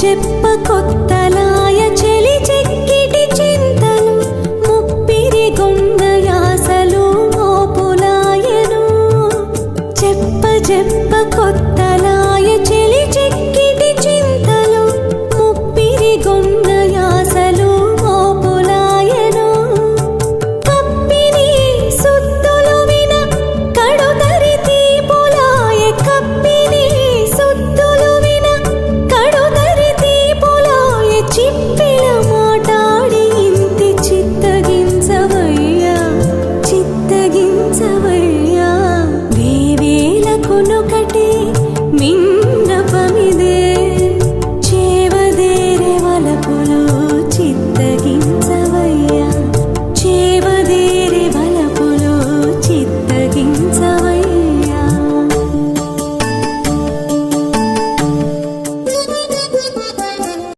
చెప్ప కొత్తలాయ చెలి చెక్కిటి చింతలు ముప్పిరి గొంగ యాసలు మోపులాయను చెప్ప కొత్తలాయ చెలి చెక్కిటి చింతలు ముప్పిరి గొంగ యాసలు మోపులాయను కప్పిని సుత్తులు విన కడుదరి తీపులాయ కప్పిని సుత్తులు విన కడుదరి తీపులాయ చిప్పిల మాటాడి ఇంటి చిత్తగించవయ్యా వేవేల కొనుకటి